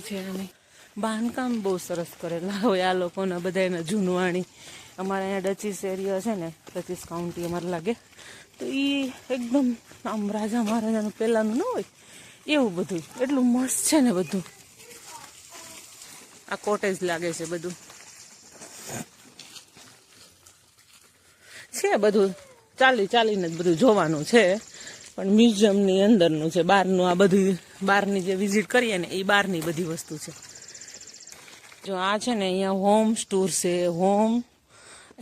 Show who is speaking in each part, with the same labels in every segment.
Speaker 1: છે અને બાંધકામ બહુ સરસ કરેલા હોય આ લોકોના બધા એના જૂનવાણી. અમારે અહીંયા ડચીસ એરિયા છે ને, ડચીસ કાઉન્ટી અમારે લાગે, તો એ એકદમ આમ રાજા મહારાજાનું પહેલાંનું ન હોય એવું બધું, એટલું મસ્ત છે ને બધું. આ કોટેજ લાગે છે બધું છે, બધું ચાલીને જ બધું જોવાનું છે, પણ મ્યુઝિયમની અંદરનું છે, બહારનું આ બધું બહારની જે વિઝિટ કરીએ ને એ બહારની બધી વસ્તુ છે. જો આ છે ને અહીંયા હોમ ટૂર છે, home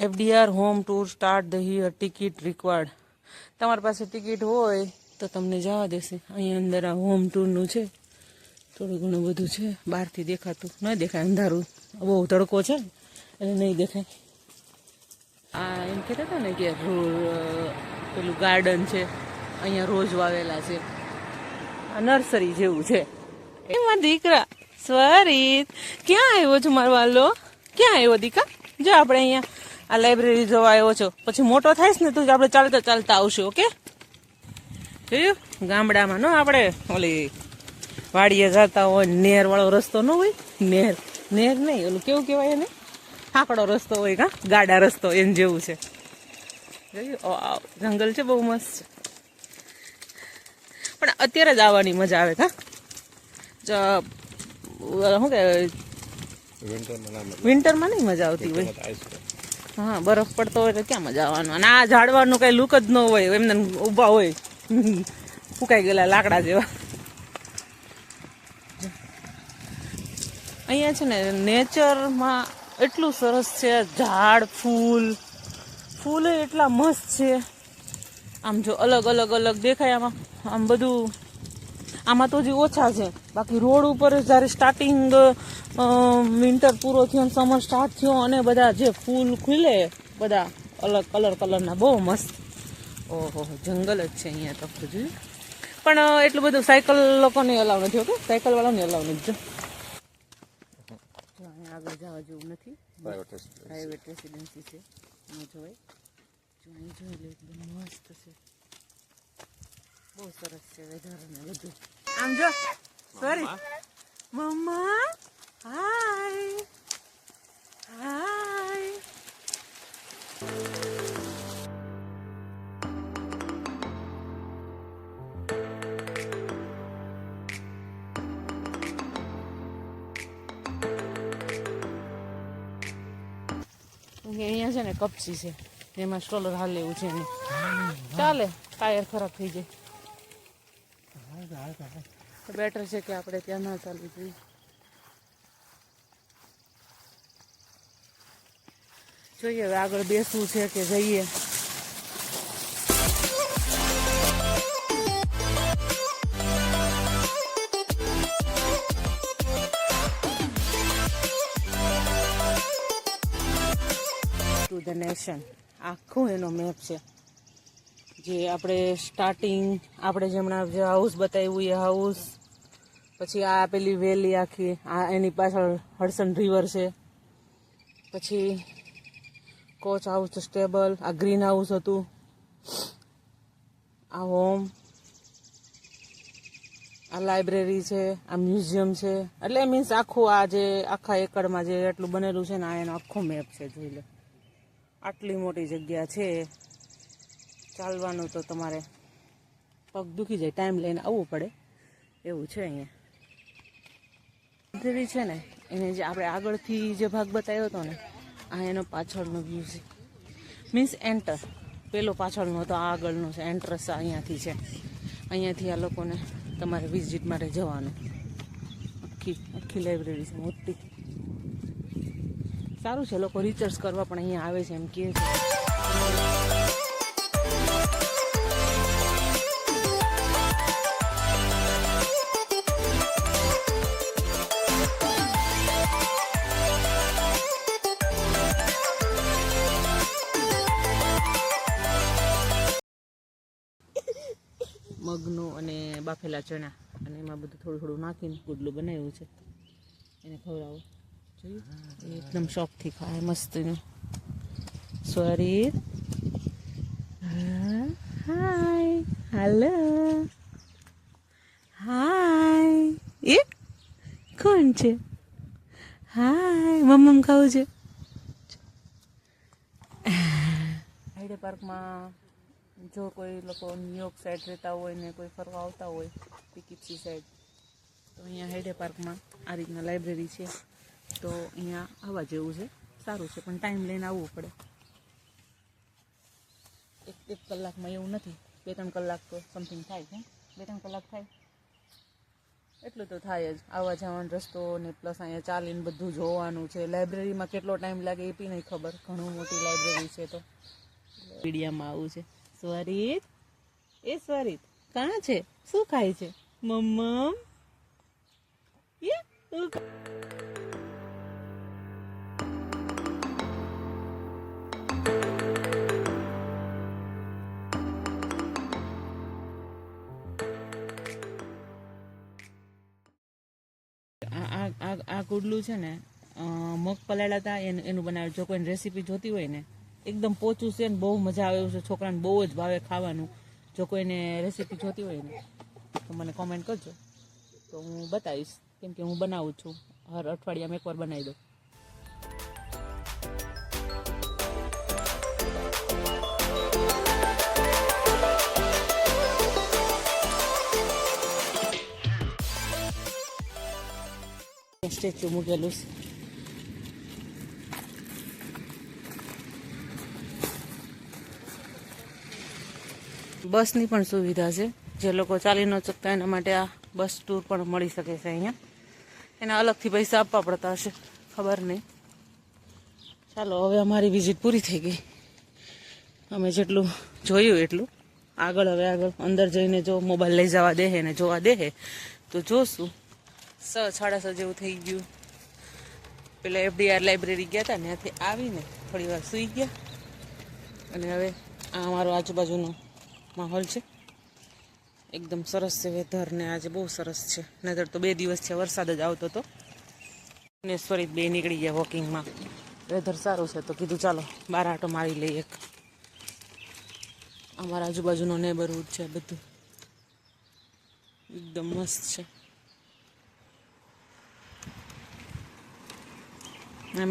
Speaker 1: FDR home tour start the here, ticket required. તમારી પાસે ટિકિટ હોય તો તમને જવા દેશે. અહીંયા અંદર આ હોમ ટૂરનું છે, થોડું ઘણું બધું છે, બહારથી દેખાતું ન દેખાય, અંધારું બહુ તડકો છે એટલે નહીં દેખાય. આ એમ કહેતા હતા ને કે પેલું ગાર્ડન છે, અહીંયા રોજ વાવેલા છે, આ નર્સરી જેવું છે. એમાં દીકરા સ્વરિત ક્યાં આવ્યો છો મારો વાલો, ક્યાં આવ્યો દીકા? જો આપણે અહીંયા આ લાઇબ્રેરી જોવા આવ્યો છો, પછી મોટો થાય ને તો આપણે ચાલતા આવશું. ઓકે, જોયું ગામડામાં ન આપણે ઓલી વાડીએ જતા હોય, નેર વાળો રસ્તો ન હોય, નેર નહીં, ઓલું કેવું કહેવાય એને, હાકડો રસ્તો હોય કા, ગાડા રસ્તો, એને જેવું છે. જોયું જંગલ છે, બહુ મસ્ત છે, પણ અત્યારે જ આવવાની મજા આવે કા. શું કે વિન્ટરમાં નહીં મજા આવતી હોય. હા, બરફ પડતો હોય તો ક્યાં મજા આવવાનું. અને આ ઝાડવાનું કઈ લુક જ ન હોય, એમને ઊભા હોય ફૂંકાઈ ગયેલા લાકડા જેવા. અહીંયા છે ને નેચરમાં એટલું સરસ છે, ઝાડ ફૂલ એટલા મસ્ત છે. આમ જો અલગ દેખાય આમ બધું. આમાં તો હજી ઓછા છે, બાકી રોડ ઉપર જ્યારે સ્ટાર્ટિંગ વિન્ટર પૂરો થયો, સમર સ્ટાર્ટ થયો અને બધા જે ફૂલ ખુલે બધા અલગ કલરના, બહુ મસ્ત. ઓહો, જંગલ જ છે અહીંયા તો બધું. પણ એટલું બધું સાયકલ લોકોને અલાવ નથી. ઓકે, સાયકલ વાળાને અલાવ નથી. જો અહીંયા આગળ જવા જેવું નથી, પ્રાઇવેટ રેસિડેન્સી છે, ન જોવાય. જો અહીં જોઈ લે, એકદમ મસ્ત છે, બહુ સરસ છે વેધર ને બધું. આમ જો સોરી મમ્મા, હાય હાય. અહીંયા છે ને કપચી છે, એમાં સ્ટ્રોલર હાલ લેવું છે એને, ચાલે, ટાયર ખરાબ થઈ જાય તો બેટર છે કે આપણે ત્યાં ના ચાલવું જોઈએ. જોઈએ હવે આગળ બેસવું છે કે જઈએ. ટુ ધ નેશન આખું એનો મેપ છે, જે આપણે સ્ટાર્ટિંગ આપણે જેમણા જે હાઉસ બતાવ્યું એ હાઉસ, પછી આ પેલી વેલી આખી, આ એની પાછળ હડસન રિવર છે, પછી કોચ હાઉસ સ્ટેબલ, આ ગ્રીન હાઉસ હતું, આ હોમ, આ લાઇબ્રેરી છે, આ મ્યુઝિયમ છે. એટલે મીન્સ આખું આ જે આખા એકડમાં જે એટલું બનેલું છે ને, આ એનો આખો મેપ છે. જોઈ લો, આટલી મોટી જગ્યા છે, ચાલવાનું તો તમારે પગ દુખી જાય, ટાઈમ લઈને આવવું પડે એવું છે. અહીંયા લાઇબ્રેરી છે ને, એને જે આપણે આગળથી જે ભાગ બતાવ્યો હતો ને, આ એનો પાછળનો વ્યૂ છે. મીન્સ એન્ટર, પેલો પાછળનો હતો, આ આગળનો છે. એન્ટ્રસ અહીંયાથી છે, અહીંયાથી આ લોકોને તમારે વિઝિટ માટે જવાનું. આખી લાઇબ્રેરી છે મોટી, સારું છે. લોકો રિસર્ચ કરવા પણ અહીંયા આવે છે એમ કહે છે. મગનું અને બાફેલા ચણા, અને એમાં બધું થોડું નાખીને ગુડલું બનાવ્યું છે, એને ખવડાવો. જોયું, એકદમ શોખથી ખાય મસ્તીનું. સોરી, હાય, હાલો, હાય. એ કોણ છે? હાય, મમ્મમ ખાવું છે. હાઈડે પાર્કમાં જો કોઈ લોકો ન્યુયોર્ક સાઈડ રહેતા હોય ને કોઈ ફરવા આવતા હોય પીકીપસી સાઈડ, તો અહીંયા હાઈડે પાર્કમાં આ રીતના લાઇબ્રેરી છે. તો અહીંયા આવવા જેવું છે, સારું છે, પણ ટાઈમ લઈને આવવું પડે. એક કલાકમાં એવું નથી, 2-3 કલાક તો સમથિંગ થાય છે. 2-3 કલાક થાય એટલું તો થાય જ. આવવા જવાનો રસ્તો ને પ્લસ અહીંયા ચાલીને બધું જોવાનું છે. લાઇબ્રેરીમાં કેટલો ટાઈમ લાગે એ બી નહીં ખબર, ઘણું મોટી લાઇબ્રેરી છે. તો મીડિયામાં આવું છે. સ્વરિત, એ સ્વરિત કાં છે? શું ખાય છે? મમ્મમ આ કુડલું છે ને, મગ પલાળ્યા હતા એનું બનાવ્યું. જો કોઈને રેસીપી જોતી હોય ને, એકદમ પોચું છે ને બહુ મજા આવે એવું છે. છોકરાને બહુ જ ભાવે ખાવાનું. જો કોઈને રેસીપી જોતી હોય ને તો મને કોમેન્ટ કરજો, તો હું બતાવીશ. કેમ કે હું બનાવું છું, હર અઠવાડિયામાં એકવાર બનાવી દઉં. સ્ટેચ્યુ મૂકેલું છે. બસની પણ સુવિધા છે. જે લોકો ચાલી ન શકતા એના માટે આ બસ ટૂર પણ મળી શકે છે અહીંયા. એના અલગથી પૈસા આપવા પડતા હશે, ખબર નહીં. ચાલો, હવે અમારી વિઝિટ પૂરી થઈ ગઈ. અમે જેટલું જોયું એટલું. હવે આગળ અંદર જઈને જો મોબાઈલ લઈ જવા દે ને જોવા દે તો જોશું. 6:30 જેવું થઈ ગયું. પેલા FDR લાઇબ્રેરી ગયા હતા ને, ત્યાંથી આવીને થોડી વાર સૂઈ ગયા. અને હવે આ અમારો આજુબાજુનો માહોલ છે. એકદમ સરસ છે વેધર ને આજે બહુ સરસ છે. નહીતર તો 2 દિવસ છે વરસાદ જ આવતો હતો. ને સ્વરિત બે નીકળી ગયા વોકિંગમાં. વેધર સારું છે તો કીધું ચાલો બહાર આટો મારી લઈએ. એક અમારા આજુબાજુનો નેબરહુડ છે, બધું એકદમ મસ્ત છે.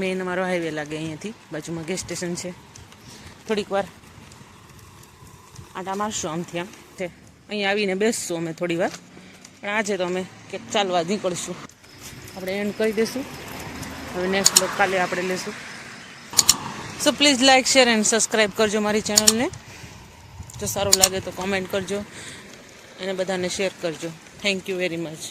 Speaker 1: મેન અમારો હાઈવે લાગે અહીંયાથી. બાજુમાં ગેસ સ્ટેશન છે. થોડીક વાર આટા મારશું આમથી આમ. અહીંયા આવીને બેસશું અમે થોડી વાર. પણ આજે તો અમે ક્યાંક ચાલવા નીકળશું. આપણે એન્ડ કરી દઈશું. હવે નેક્સ્ટ બ્લોગ કાલે આપણે લેશું. So please like, share and subscribe કરજો મારી ચેનલને. જો સારું લાગે તો કોમેન્ટ કરજો અને બધાને શેર કરજો. Thank you very much.